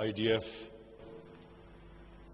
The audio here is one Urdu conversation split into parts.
IDF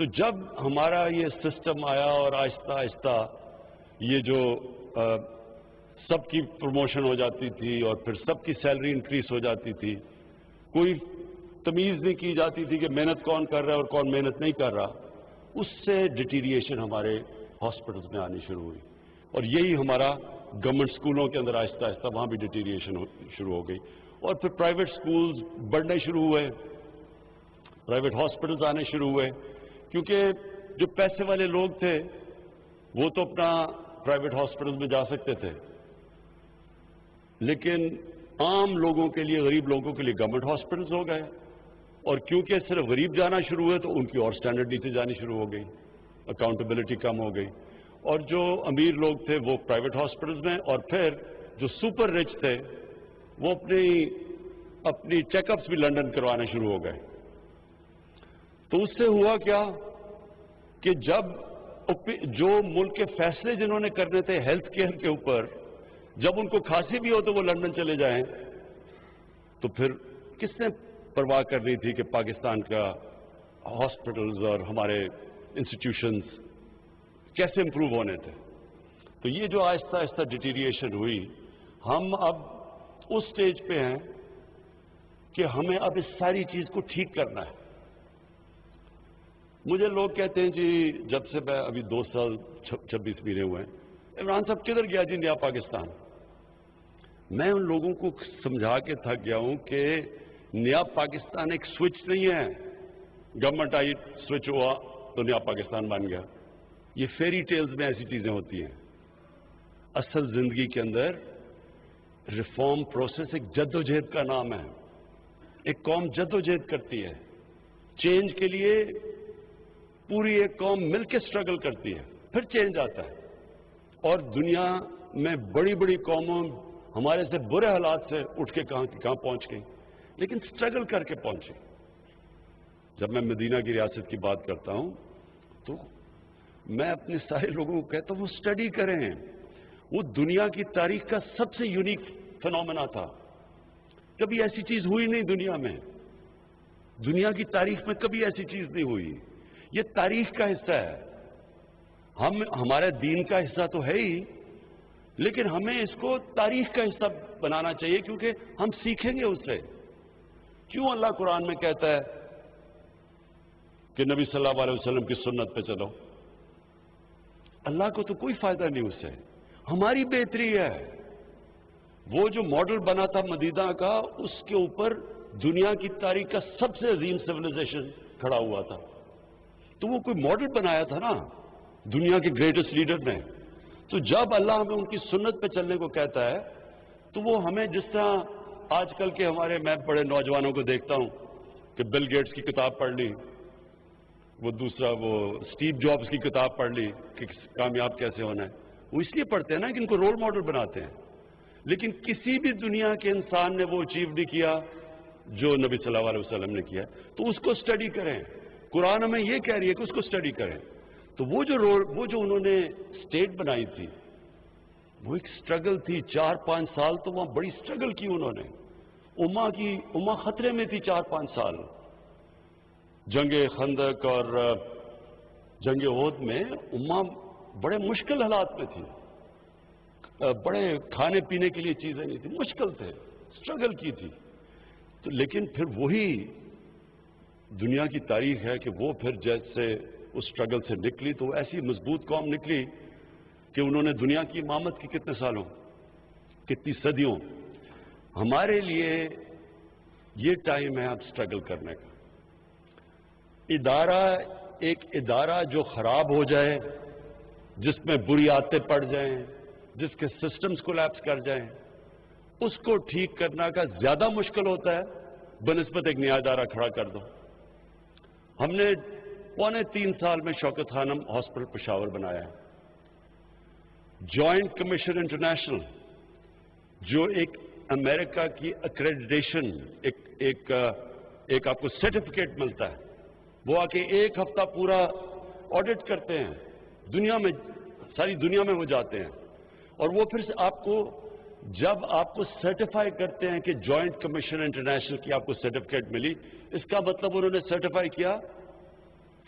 تو جب ہمارا یہ سسٹم آیا اور آہستہ آہستہ یہ جو سب کی پروموشن ہو جاتی تھی اور پھر سب کی سیلری انکریز ہو جاتی تھی، کوئی تمیز نہیں کی جاتی تھی کہ محنت کون کر رہا ہے اور کون محنت نہیں کر رہا، اس سے ڈیٹیریشن ہمارے ہاسپٹلز میں آنی شروع ہوئی. اور یہی ہمارا گورنمنٹ اسکولوں کے اندر آہستہ آہستہ وہاں بھی ڈیٹیریشن شروع ہو گئی. اور پھر پرائیویٹ اسکولز بڑھنے شروع ہوئے، پرائیویٹ ہاسپٹلز آنے شروع ہوئے، کیونکہ جو پیسے والے لوگ تھے وہ تو اپنا پرائیویٹ ہاسپٹلز میں جا سکتے تھے، لیکن عام لوگوں کے لیے، غریب لوگوں کے لیے گورنمنٹ ہاسپٹلز ہو گئے. اور کیونکہ صرف غریب جانا شروع ہوئے تو ان کی اور سٹینڈرڈ نیچے جانی شروع ہو گئی، اکاؤنٹیبلٹی کم ہو گئی. اور جو امیر لوگ تھے وہ پرائیویٹ ہاسپٹلز میں، اور پھر جو سپر رچ تھے وہ اپنی چیک اپس بھی لنڈن کروانے شروع ہو گئے. تو اس سے ہوا کیا کہ جب جو ملک کے فیصلے جنہوں نے کرنے تھے ہیلتھ کیئر کے اوپر، جب ان کو کھانسی بھی ہو تو وہ لندن چلے جائیں، تو پھر کس نے پرواہ کر رہی تھی کہ پاکستان کا ہاسپٹلز اور ہمارے انسٹیٹیوشنز کیسے امپروو ہونے تھے. تو یہ جو آہستہ آہستہ ڈیٹیریشن ہوئی، ہم اب اس سٹیج پہ ہیں کہ ہمیں اب اس ساری چیز کو ٹھیک کرنا ہے. مجھے لوگ کہتے ہیں جی جب سے میں ابھی 2 سال 26 مہینے ہوئے ہیں، عمران صاحب کدھر گیا جی نیا پاکستان؟ میں ان لوگوں کو سمجھا کے تھک گیا ہوں کہ نیا پاکستان ایک سوئچ نہیں ہے، گورنمنٹ آئی سوئچ ہوا تو نیا پاکستان بن گیا. یہ فیری ٹیلز میں ایسی چیزیں ہوتی ہیں. اصل زندگی کے اندر ریفارم پروسیس ایک جدوجہد کا نام ہے. ایک قوم جدوجہد کرتی ہے چینج کے لیے، پوری ایک قوم مل کے سٹرگل کرتی ہے، پھر چینج آتا ہے. اور دنیا میں بڑی بڑی قوموں ہمارے سے برے حالات سے اٹھ کے کہاں پہنچ گئی، لیکن سٹرگل کر کے پہنچی. جب میں مدینہ کی ریاست کی بات کرتا ہوں تو میں اپنے سارے لوگوں کو کہتا ہوں وہ سٹڈی کریں. وہ دنیا کی تاریخ کا سب سے یونیک فنومنا تھا. کبھی ایسی چیز ہوئی نہیں دنیا میں، دنیا کی تاریخ میں کبھی ایسی چیز نہیں ہوئی. یہ تاریخ کا حصہ ہے، ہمارے دین کا حصہ تو ہے ہی، لیکن ہمیں اس کو تاریخ کا حصہ بنانا چاہیے، کیونکہ ہم سیکھیں گے اس سے. کیوں اللہ قرآن میں کہتا ہے کہ نبی صلی اللہ علیہ وسلم کی سنت پہ چلو؟ اللہ کو تو کوئی فائدہ نہیں اس سے، ہماری بہتری ہے. وہ جو ماڈل بنا تھا مدینہ کا، اس کے اوپر دنیا کی تاریخ کا سب سے عظیم سیویلائزیشن کھڑا ہوا تھا. تو وہ کوئی ماڈل بنایا تھا نا دنیا کے گریٹسٹ لیڈر نے. تو جب اللہ ہمیں ان کی سنت پہ چلنے کو کہتا ہے تو وہ ہمیں، جس طرح آج کل کے میں بڑے نوجوانوں کو دیکھتا ہوں کہ بل گیٹس کی کتاب پڑھ لی، وہ دوسرا وہ اسٹیو جابس کی کتاب پڑھ لی کہ کامیاب کیسے ہونا ہے. وہ اس لیے پڑھتے ہیں نا کہ ان کو رول ماڈل بناتے ہیں. لیکن کسی بھی دنیا کے انسان نے وہ اچیو نہیں کیا جو نبی صلی اللہ علیہ وسلم نے کیا. تو اس کو سٹڈی کریں. قرآن ہمیں یہ کہہ رہی ہے کہ اس کو سٹڈی کریں. تو وہ جو انہوں نے اسٹیٹ بنائی تھی وہ ایک سٹرگل تھی. 4-5 سال تو وہاں بڑی سٹرگل کی انہوں نے. امہ خطرے میں تھی 4-5 سال. جنگ خندق اور جنگ احد میں امہ بڑے مشکل حالات میں تھی. بڑے کھانے پینے کے لیے چیزیں نہیں تھی، مشکل تھے، سٹرگل کی تھی. تو لیکن پھر وہی دنیا کی تاریخ ہے کہ وہ پھر جیسے اس سٹرگل سے نکلی تو وہ ایسی مضبوط قوم نکلی کہ انہوں نے دنیا کی امامت کی کتنے سالوں، کتنی صدیوں. ہمارے لیے یہ ٹائم ہے اب سٹرگل کرنے کا. ایک ادارہ جو خراب ہو جائے، جس میں بری عادتیں پڑ جائیں، جس کے سسٹمز کولیپس کر جائیں، اس کو ٹھیک کرنا کا زیادہ مشکل ہوتا ہے بنسبت ایک نیا ادارہ کھڑا کر دو. ہم نے 2.25 سال میں شوکت خانم ہاسپٹل پشاور بنایا ہے. جوائنٹ کمیشن انٹرنیشنل جو ایک امریکہ کی اکریڈیٹیشن، ایک آپ کو سرٹیفکیٹ ملتا ہے، وہ آ کے 1 ہفتہ پورا آڈٹ کرتے ہیں دنیا میں، ساری دنیا میں وہ جاتے ہیں. اور وہ پھر سے جب آپ کو سرٹیفائی کرتے ہیں کہ جوائنٹ کمیشن انٹرنیشنل کی آپ کو سرٹیفکیٹ ملی، اس کا مطلب انہوں نے سرٹیفائی کیا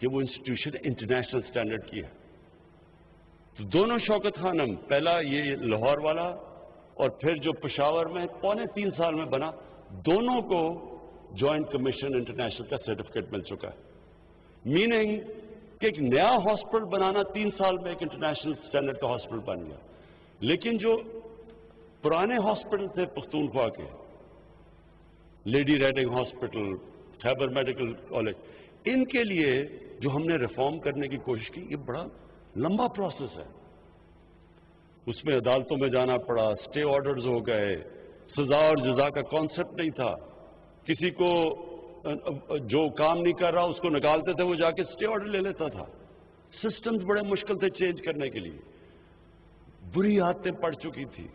کہ وہ انسٹیٹیوشن انٹرنیشنل سٹینڈرڈ کی ہے. تو دونوں شوکت خانم، پہلا یہ لاہور والا اور پھر جو پشاور میں 2.25 سال میں بنا، دونوں کو جوائنٹ کمیشن انٹرنیشنل کا سرٹیفکیٹ مل چکا ہے. میننگ کہ ایک نیا ہاسپٹل بنانا 3 سال میں ایک انٹرنیشنل سٹینڈرڈ کا ہاسپٹل بن گیا. لیکن جو پرانے ہاسپٹل تھے پختونخوا کے، لیڈی ریڈنگ ہاسپٹل، خیبر میڈیکل کالج، ان کے لیے جو ہم نے ریفارم کرنے کی کوشش کی، یہ بڑا لمبا پروسیس ہے. اس میں عدالتوں میں جانا پڑا، سٹے آرڈرز ہو گئے، سزا اور جزا کا کانسیپٹ نہیں تھا. کسی کو جو کام نہیں کر رہا اس کو نکالتے تھے، وہ جا کے سٹے آرڈر لے لیتا تھا. سسٹمز بڑے مشکل تھے چینج کرنے کے لیے، بری عادتیں پڑ چکی تھی.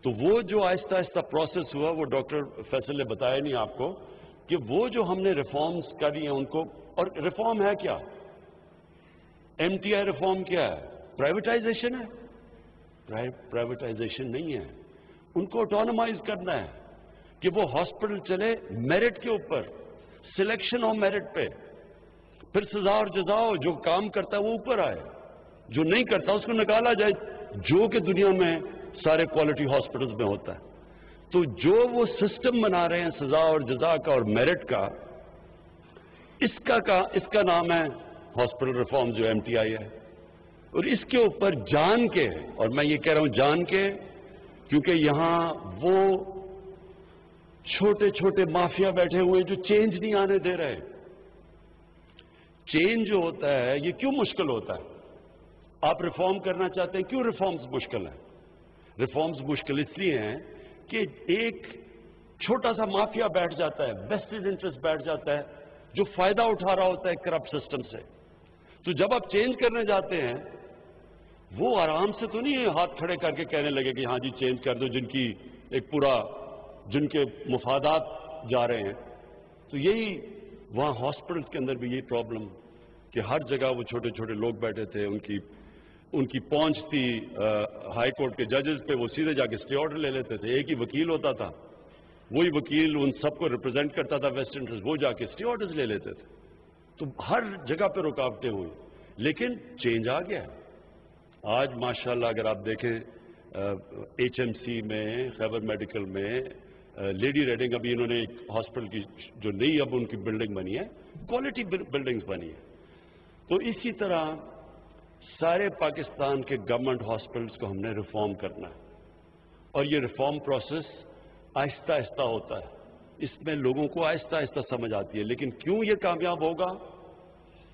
تو وہ جو آہستہ آہستہ پروسیس ہوا، وہ ڈاکٹر فیصل نے بتایا نہیں آپ کو کہ وہ جو ہم نے ریفارمز کری ہیں ان کو، اور ریفارم ہے کیا؟ ایم ٹی آئی ریفارم کیا ہے؟ پرائیویٹائزیشن ہے؟ پرائیویٹائزیشن نہیں ہے. ان کو آٹونومائز کرنا ہے کہ وہ ہاسپٹل چلے میرٹ کے اوپر، سلیکشن ہو میرٹ پہ، پھر سزا اور جزا ہو، جو کام کرتا ہے وہ اوپر آئے، جو نہیں کرتا اس کو نکالا جائے، جو کہ دنیا میں سارے کوالٹی ہاسپٹلز میں ہوتا ہے. تو جو وہ سسٹم بنا رہے ہیں سزا اور جزا کا اور میرٹ کا، اس کا نام ہے ہاسپٹل ریفارم، جو ایم ٹی آئی ہے. اور اس کے اوپر جان کے، اور میں یہ کہہ رہا ہوں جان کے، کیونکہ یہاں وہ چھوٹے چھوٹے مافیا بیٹھے ہوئے جو چینج نہیں آنے دے رہے. چینج جو ہوتا ہے یہ کیوں مشکل ہوتا ہے؟ آپ ریفارم کرنا چاہتے ہیں، کیوں ریفارمز مشکل ہیں؟ ریفارمز مشکل اس لیے ہیں کہ ایک چھوٹا سا مافیا بیٹھ جاتا ہے، ویسٹڈ انٹرسٹ بیٹھ جاتا ہے، جو فائدہ اٹھا رہا ہوتا ہے کرپٹ سسٹم سے. تو جب آپ چینج کرنے جاتے ہیں، وہ آرام سے تو نہیں ہاتھ کھڑے کر کے کہنے لگے کہ ہاں جی چینج کر دو، جن کی ایک پورا جن کے مفادات جا رہے ہیں. تو یہی وہاں ہاسپٹلس کے اندر بھی یہی پرابلم کہ ہر جگہ وہ چھوٹے چھوٹے لوگ بیٹھے تھے، ان کی پہنچ تھی ہائی کورٹ کے ججز پہ، وہ سیدھے جا کے سٹے آرڈر لے لیتے تھے. ایک ہی وکیل ہوتا تھا، وہی وکیل ان سب کو ریپرزینٹ کرتا تھا ویسٹ انٹرسٹ، وہ جا کے سٹے آرڈرز لے لیتے تھے. تو ہر جگہ پہ رکاوٹیں ہوئی، لیکن چینج آ گیا. آج ماشاءاللہ اگر آپ دیکھیں ایچ ایم سی میں، خیبر میڈیکل میں، لیڈی ریڈنگ، ابھی انہوں نے ایک ہاسپٹل کی جو نئی اب ان کی بلڈنگ بنی ہے، کوالٹی بلڈنگز بنی ہے. تو اسی طرح سارے پاکستان کے گورنمنٹ ہاسپٹلس کو ہم نے ریفارم کرنا ہے. اور یہ ریفارم پروسیس آہستہ آہستہ ہوتا ہے، اس میں لوگوں کو آہستہ آہستہ سمجھ آتی ہے. لیکن کیوں یہ کامیاب ہوگا؟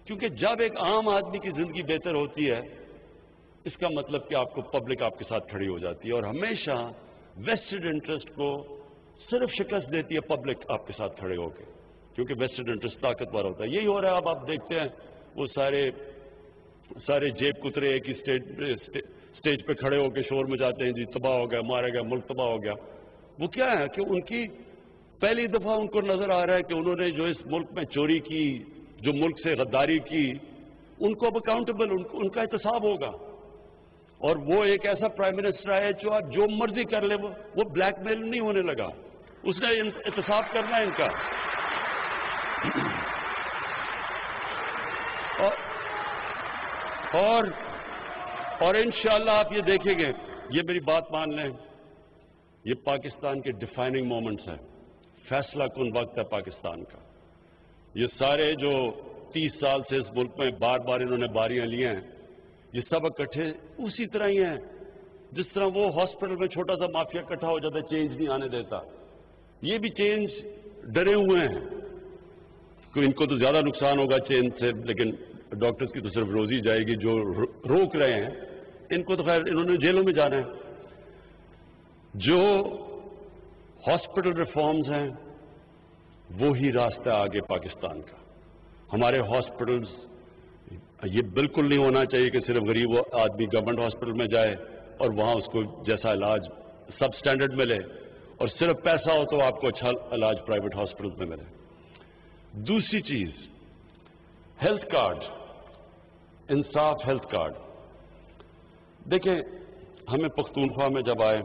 کیونکہ جب ایک عام آدمی کی زندگی بہتر ہوتی ہے، اس کا مطلب کہ آپ کو پبلک آپ کے ساتھ کھڑی ہو جاتی ہے. اور ہمیشہ ویسٹڈ انٹرسٹ کو صرف شکست دیتی ہے پبلک آپ کے ساتھ کھڑے ہو کے، کیونکہ ویسٹڈ انٹرسٹ طاقتور ہوتا ہے. یہی ہو رہا ہے. اب آپ دیکھتے ہیں وہ سارے جیب کترے ایک ہی اسٹیج پہ کھڑے ہو کے شور مچاتے ہیں، جی تباہ ہو گیا، مارا گیا، ملک تباہ ہو گیا. وہ کیا ہے کہ ان کی پہلی دفعہ ان کو نظر آ رہا ہے کہ انہوں نے جو اس ملک میں چوری کی، جو ملک سے غداری کی، ان کو اب اکاؤنٹیبل، ان کا احتساب ہوگا. اور وہ ایک ایسا پرائم منسٹر ہے جو آپ جو مرضی کر لے، وہ بلیک میل نہیں ہونے لگا، اس نے احتساب کرنا ہے ان کا. اور انشاءاللہ آپ یہ دیکھیں گے، یہ میری بات مان لیں، یہ پاکستان کے ڈیفائننگ مومنٹس ہیں. فیصلہ کن وقت ہے پاکستان کا. یہ سارے جو 30 سال سے اس ملک میں بار بار انہوں نے باریاں لی ہیں، یہ سب اکٹھے اسی طرح ہی ہیں جس طرح وہ ہاسپٹل میں چھوٹا سا مافیا اکٹھا ہو جاتا ہے، چینج نہیں آنے دیتا. یہ بھی چینج ڈرے ہوئے ہیں کہ ان کو تو زیادہ نقصان ہوگا چینج سے، لیکن ڈاکٹرز کی تو صرف روزی جائے گی. جو روک رہے ہیں ان کو تو خیر انہوں نے جیلوں میں جانا ہے. جو ہاسپٹل ریفارمز ہیں وہی راستہ آگے پاکستان کا. ہمارے ہاسپٹلز، یہ بالکل نہیں ہونا چاہیے کہ صرف غریب آدمی گورنمنٹ ہاسپٹل میں جائے اور وہاں اس کو جیسا علاج سب سٹینڈرڈ ملے، اور صرف پیسہ ہو تو آپ کو اچھا علاج پرائیویٹ ہاسپٹلز میں ملے. دوسری چیز، ہیلتھ کارڈ، انصاف ہیلتھ کارڈ. دیکھیں ہمیں پختونخوا میں جب آئے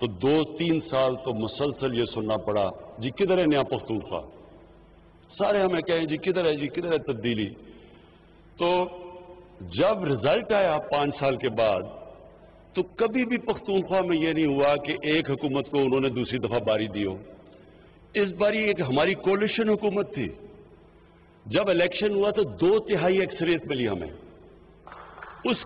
تو 2-3 سال تو مسلسل یہ سننا پڑا، جی کدھر ہے نیا پختونخوا؟ سارے ہمیں کہیں جی کدھر ہے تبدیلی. تو جب رزلٹ آیا 5 سال کے بعد تو کبھی بھی پختونخوا میں یہ نہیں ہوا کہ ایک حکومت کو انہوں نے دوسری دفعہ باری دی ہو. اس باری ایک ہماری کولیشن حکومت تھی. جب الیکشن ہوا تو 2/3 اکثریت ملی ہمیں. اس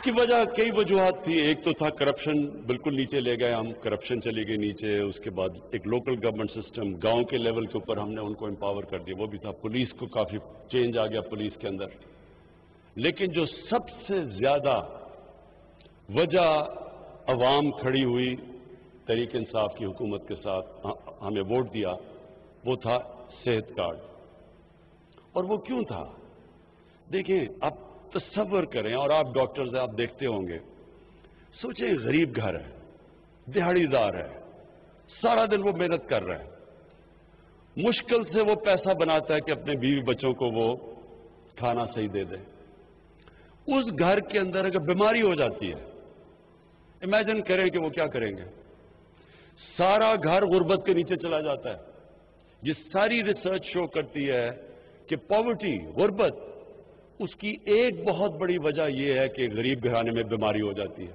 کی وجہ کئی وجوہات تھی. ایک تو تھا کرپشن، بالکل نیچے لے گئے ہم، کرپشن چلی گئی نیچے. اس کے بعد ایک لوکل گورنمنٹ سسٹم، گاؤں کے لیول کے اوپر ہم نے ان کو امپاور کر دیا، وہ بھی تھا. پولیس کو کافی چینج آ گیا پولیس کے اندر. لیکن جو سب سے زیادہ وجہ عوام کھڑی ہوئی تحریک انصاف کی حکومت کے ساتھ ہمیں ووٹ دیا، وہ تھا صحت کارڈ. اور وہ کیوں تھا؟ دیکھیں آپ تصور کریں، اور آپ ڈاکٹرز ہیں، آپ دیکھتے ہوں گے. سوچیں غریب گھر ہے، دہاڑی دار ہے، سارا دن وہ محنت کر رہا ہے، مشکل سے وہ پیسہ بناتا ہے کہ اپنے بیوی بچوں کو وہ کھانا صحیح دے دے. اس گھر کے اندر اگر بیماری ہو جاتی ہے، امیجن کریں کہ وہ کیا کریں گے. سارا گھر غربت کے نیچے چلا جاتا ہے. یہ ساری ریسرچ شو کرتی ہے کہ پاورٹی، غربت، اس کی ایک بہت بڑی وجہ یہ ہے کہ غریب گھرانے میں بیماری ہو جاتی ہے.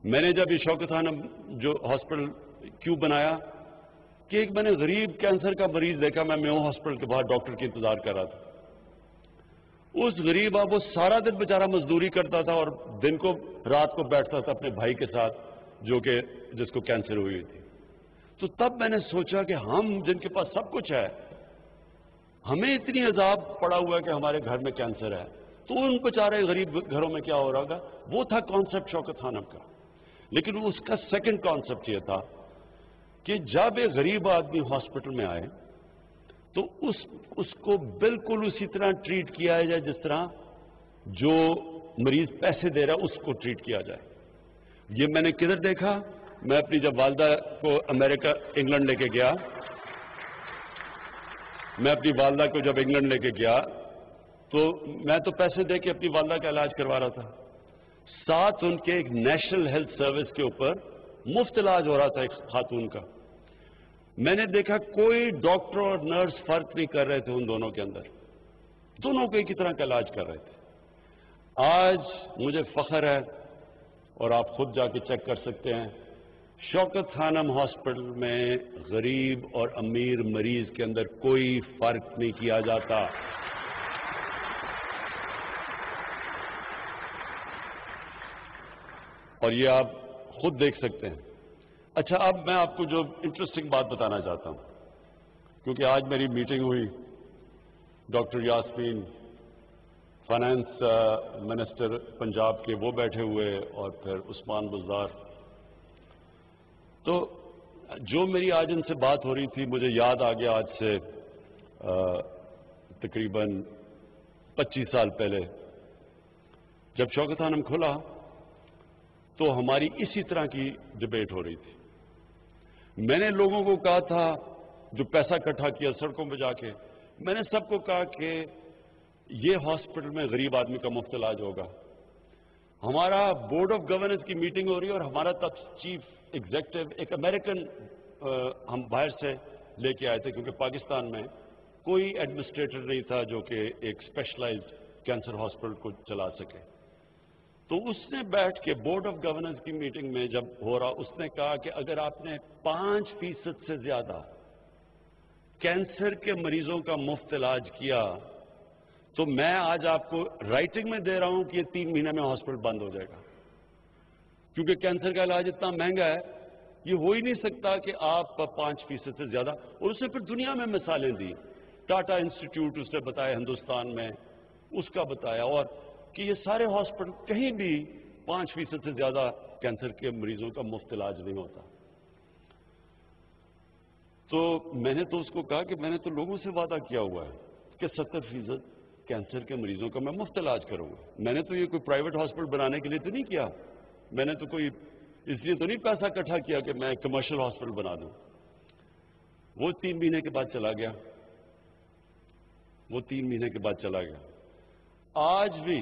میں نے جب یہ شوکت خانم جو ہاسپٹل کیوں بنایا کہ ایک میں نے غریب کینسر کا مریض دیکھا. میں میو ہاسپٹل کے باہر ڈاکٹر کی انتظار کر رہا تھا. اس غریب وہ سارا دن بیچارہ مزدوری کرتا تھا اور دن کو رات کو بیٹھتا تھا اپنے بھائی کے ساتھ جس کو کینسر ہوئی تھی. تو تب میں نے سوچا کہ ہم جن کے پاس سب کچھ ہے، ہمیں اتنی عذاب پڑا ہوا ہے کہ ہمارے گھر میں کینسر ہے، تو ان بیچارے غریب گھروں میں کیا ہو رہا ہوگا. وہ تھا کانسیپٹ شوکت خانم کا. لیکن اس کا سیکنڈ کانسیپٹ یہ تھا کہ جب ایک غریب آدمی ہاسپٹل میں آئے تو اس کو بالکل اسی طرح ٹریٹ کیا جائے جس طرح جو مریض پیسے دے رہا ہے اس کو ٹریٹ کیا جائے. یہ میں نے کدھر دیکھا؟ میں اپنی جب والدہ کو امریکہ انگلینڈ لے کے گیا، میں اپنی والدہ کو جب انگلینڈ لے کے گیا تو میں تو پیسے دے کے اپنی والدہ کا علاج کروا رہا تھا. ساتھ ان کے ایک نیشنل ہیلتھ سروس کے اوپر مفت علاج ہو رہا تھا ایک خاتون کا. میں نے دیکھا کوئی ڈاکٹر اور نرس فرق نہیں کر رہے تھے ان دونوں کے اندر، دونوں کو ایک ہی طرح کا علاج کر رہے تھے. آج مجھے فخر ہے، اور آپ خود جا کے چیک کر سکتے ہیں، شوکت خانم ہاسپٹل میں غریب اور امیر مریض کے اندر کوئی فرق نہیں کیا جاتا. اور یہ آپ خود دیکھ سکتے ہیں. اچھا، اب میں آپ کو جو انٹرسٹنگ بات بتانا چاہتا ہوں، کیونکہ آج میری میٹنگ ہوئی doctor Yasmin finance minister Punjab کے، وہ بیٹھے ہوئے، اور پھر عثمان بزدار. تو جو میری آج ان سے بات ہو رہی تھی، مجھے یاد آ گیا آج سے تقریباً 25 سال پہلے جب شوکت خانم کھلا تو ہماری اسی طرح کی ڈبیٹ ہو رہی تھی. میں نے لوگوں کو کہا تھا، جو پیسہ اکٹھا کیا سڑکوں پہ جا کے، میں نے سب کو کہا کہ یہ ہاسپٹل میں غریب آدمی کا مفت علاج ہوگا. ہمارا بورڈ آف گورننس کی میٹنگ ہو رہی ہے اور ہمارا تب چیف ایگزیکٹو ایک امریکن ہم باہر سے لے کے آئے تھے، کیونکہ پاکستان میں کوئی ایڈمنسٹریٹر نہیں تھا جو کہ ایک اسپیشلائزڈ کینسر ہاسپٹل کو چلا سکے. تو اس نے بیٹھ کے بورڈ آف گورننس کی میٹنگ میں جب ہو رہا، اس نے کہا کہ اگر آپ نے 5% سے زیادہ کینسر کے مریضوں کا مفت علاج کیا تو میں آج آپ کو رائٹنگ میں دے رہا ہوں کہ یہ 3 مہینے میں ہاسپٹل بند ہو جائے گا. کیونکہ کینسر کا علاج اتنا مہنگا ہے، یہ ہو ہی نہیں سکتا کہ آپ 5% سے زیادہ. اور اس نے پھر دنیا میں مثالیں دی. ٹاٹا انسٹیٹیوٹ اس نے بتایا ہندوستان میں، اس کا بتایا، اور کہ یہ سارے ہاسپٹل کہیں بھی 5% سے زیادہ کینسر کے مریضوں کا مفت علاج نہیں ہوتا. تو میں نے تو اس کو کہا کہ میں نے تو لوگوں سے وعدہ کیا ہوا ہے کہ 70% کینسر کے مریضوں کا میں مفت علاج کروں گا. میں نے تو یہ کوئی پرائیویٹ ہاسپٹل بنانے کے لیے تو نہیں کیا، میں نے تو کوئی اس لیے تو نہیں پیسہ اکٹھا کیا کہ میں کمرشل ہاسپٹل بنا دوں. وہ 3 مہینے کے بعد چلا گیا، وہ 3 مہینے کے بعد چلا گیا. آج بھی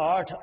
8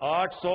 800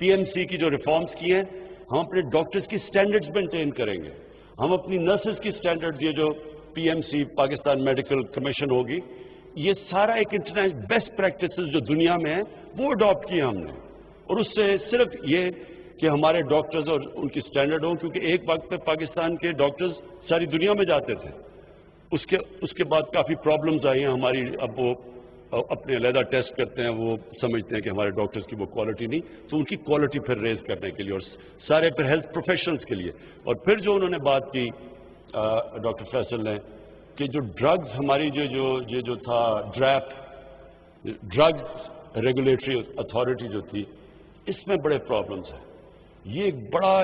PMC کی جو ریفارمز کی ہیں ہم اپنے ڈاکٹرز کی سٹینڈرڈز مینٹین کریں گے. ہم اپنی نرسز کی سٹینڈرڈ یہ جو PMC پاکستان میڈیکل کمیشن ہوگی یہ سارا ایک انٹرنیشنل بیسٹ پریکٹسز جو دنیا میں ہیں وہ اڈاپٹ کیے ہم نے. اور اس سے صرف یہ کہ ہمارے ڈاکٹرز اور ان کی سٹینڈرڈ ہوں کیونکہ ایک وقت پہ پاکستان کے ڈاکٹرز ساری دنیا میں جاتے تھے. اس کے بعد کافی پرابلمز آئی ہیں ہماری. اب وہ اپنے علیحدہ ٹیسٹ کرتے ہیں وہ سمجھتے ہیں کہ ہمارے ڈاکٹرز کی وہ کوالٹی نہیں تو ان کی کوالٹی پھر ریز کرنے کے لیے اور سارے پھر ہیلتھ پروفیشنلز کے لیے. اور پھر جو انہوں نے بات کی ڈاکٹر فیصل نے کہ جو ڈرگز ہماری جو تھا ڈرگ ریگولیٹری اتھارٹی جو تھی اس میں بڑے پرابلمز ہیں. یہ ایک بڑا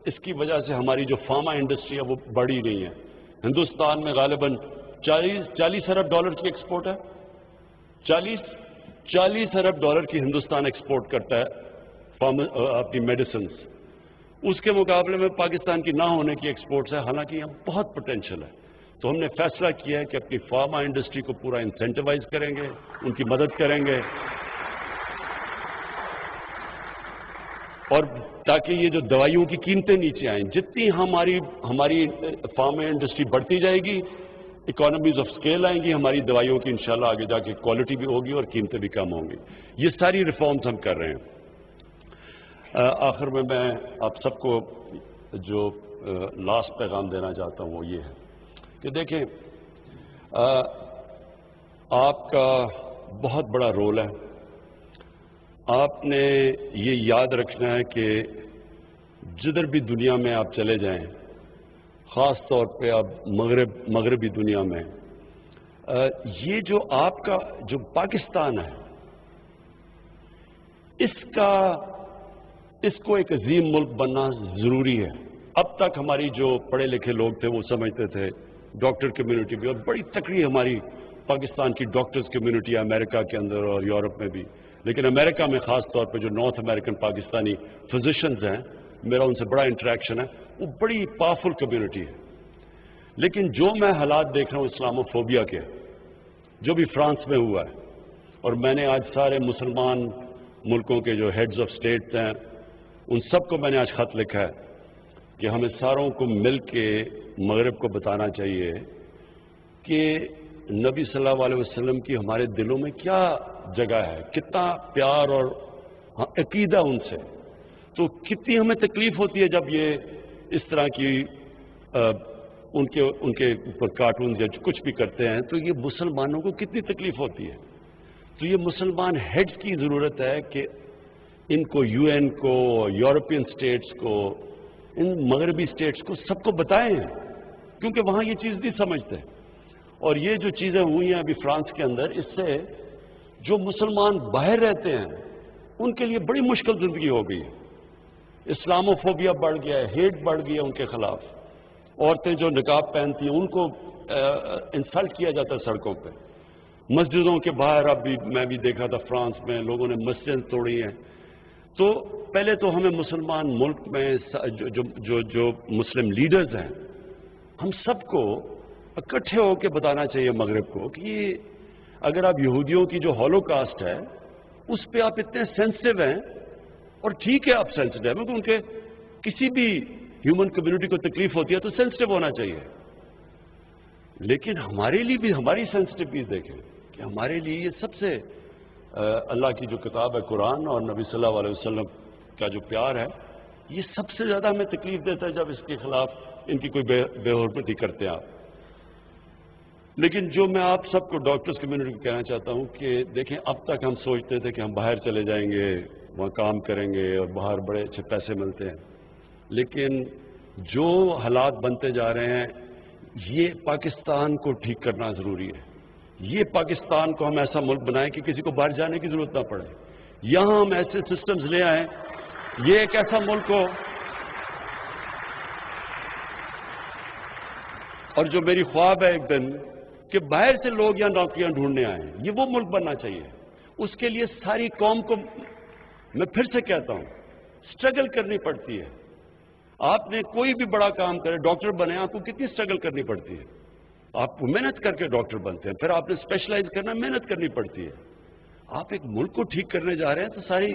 اس کی وجہ سے ہماری جو فارما انڈسٹری ہے وہ بڑھی نہیں ہے. ہندوستان میں غالباً 40 ارب ڈالر کی ایکسپورٹ ہے. 40 ارب ڈالر کی ہندوستان ایکسپورٹ کرتا ہے اپنی میڈیسنز. اس کے مقابلے میں پاکستان کی نہ ہونے کی ایکسپورٹس ہے حالانکہ یہاں بہت پوٹینشیل ہے. تو ہم نے فیصلہ کیا ہے کہ اپنی فارما انڈسٹری کو پورا انسینٹیوائز کریں گے ان کی مدد کریں گے اور تاکہ یہ جو دوائیوں کی قیمتیں نیچے آئیں. جتنی ہماری فارما انڈسٹری بڑھتی جائے گی اکانومیز آف اسکیل آئیں گی ہماری دوائیوں کی انشاءاللہ آگے جا کے کوالٹی بھی ہوگی اور قیمتیں بھی کم ہوں گی. یہ ساری ریفارمز ہم کر رہے ہیں. آخر میں آپ سب کو جو لاسٹ پیغام دینا چاہتا ہوں وہ یہ ہے کہ دیکھیں آپ کا بہت بڑا رول ہے. آپ نے یہ یاد رکھنا ہے کہ جدھر بھی دنیا میں آپ چلے جائیں خاص طور پہ آپ مغربی دنیا میں یہ جو آپ کا جو پاکستان ہے اس کو ایک عظیم ملک بننا ضروری ہے. اب تک ہماری جو پڑھے لکھے لوگ تھے وہ سمجھتے تھے ڈاکٹر کمیونٹی بھی اور بڑی تکڑی ہماری پاکستان کی ڈاکٹرز کمیونٹی ہے امریکہ کے اندر اور یورپ میں بھی. لیکن امریکہ میں خاص طور پہ جو نارتھ امریکن پاکستانی فزیشنز ہیں میرا ان سے بڑا انٹریکشن ہے وہ بڑی پاورفل کمیونٹی ہے. لیکن جو میں حالات دیکھ رہا ہوں اسلاموفوبیا کے جو بھی فرانس میں ہوا ہے اور میں نے آج سارے مسلمان ملکوں کے جو ہیڈز آف اسٹیٹ ہیں ان سب کو میں نے آج خط لکھا ہے کہ ہمیں ساروں کو مل کے مغرب کو بتانا چاہیے کہ نبی صلی اللہ علیہ وسلم کی ہمارے دلوں میں کیا جگہ ہے کتنا پیار اور عقیدہ ان سے. تو کتنی ہمیں تکلیف ہوتی ہے جب یہ اس طرح کی ان کے اوپر کارٹونز یا کچھ بھی کرتے ہیں تو یہ مسلمانوں کو کتنی تکلیف ہوتی ہے. تو یہ مسلمان ہیڈز کی ضرورت ہے کہ ان کو UN کو یورپین سٹیٹس کو ان مغربی سٹیٹس کو سب کو بتائیں کیونکہ وہاں یہ چیز نہیں سمجھتے. اور یہ جو چیزیں ہوئی ہیں ابھی فرانس کے اندر اس سے جو مسلمان باہر رہتے ہیں ان کے لیے بڑی مشکل زندگی ہو گئی ہے. اسلاموفوبیا بڑھ گیا ہے ہیٹ بڑھ گیا ان کے خلاف. عورتیں جو نقاب پہنتی ہیں ان کو انسلٹ کیا جاتا ہے سڑکوں پہ. مسجدوں کے باہر اب بھی میں بھی دیکھا تھا فرانس میں لوگوں نے مسجد توڑی ہیں. تو پہلے تو ہمیں مسلمان ملک میں جو مسلم لیڈرز ہیں ہم سب کو اکٹھے ہو کے بتانا چاہیے مغرب کو کہ یہ اگر آپ یہودیوں کی جو ہولو کاسٹ ہے اس پہ آپ اتنے سینسٹیو ہیں اور ٹھیک ہے آپ سینسٹیو ہیں کیونکہ ان کے کسی بھی ہیومن کمیونٹی کو تکلیف ہوتی ہے تو سینسٹیو ہونا چاہیے. لیکن ہمارے لیے بھی ہماری سینسٹیوٹیز دیکھیں کہ ہمارے لیے یہ سب سے اللہ کی جو کتاب ہے قرآن اور نبی صلی اللہ علیہ وسلم کا جو پیار ہے یہ سب سے زیادہ ہمیں تکلیف دیتا ہے جب اس کے خلاف ان کی کوئی بے حرمتی کرتے ہیں آپ. لیکن جو میں آپ سب کو ڈاکٹرز کمیونٹی کو کہنا چاہتا ہوں کہ دیکھیں اب تک ہم سوچتے تھے کہ ہم باہر چلے جائیں گے وہاں کام کریں گے اور باہر بڑے اچھے پیسے ملتے ہیں. لیکن جو حالات بنتے جا رہے ہیں یہ پاکستان کو ٹھیک کرنا ضروری ہے. یہ پاکستان کو ہم ایسا ملک بنائیں کہ کسی کو باہر جانے کی ضرورت نہ پڑے. یہاں ہم ایسے سسٹمز لے آئیں یہ ایک ایسا ملک ہو. اور جو میری خواب ہے ایک دن کہ باہر سے لوگ یہاں نوکریاں ڈھونڈنے آئیں یہ وہ ملک بننا چاہیے. اس کے لیے ساری قوم کو میں پھر سے کہتا ہوں سٹرگل کرنی پڑتی ہے. آپ نے کوئی بھی بڑا کام کرے ڈاکٹر بنے آپ کو کتنی سٹرگل کرنی پڑتی ہے. آپ محنت کر کے ڈاکٹر بنتے ہیں پھر آپ نے اسپیشلائز کرنا محنت کرنی پڑتی ہے. آپ ایک ملک کو ٹھیک کرنے جا رہے ہیں تو ساری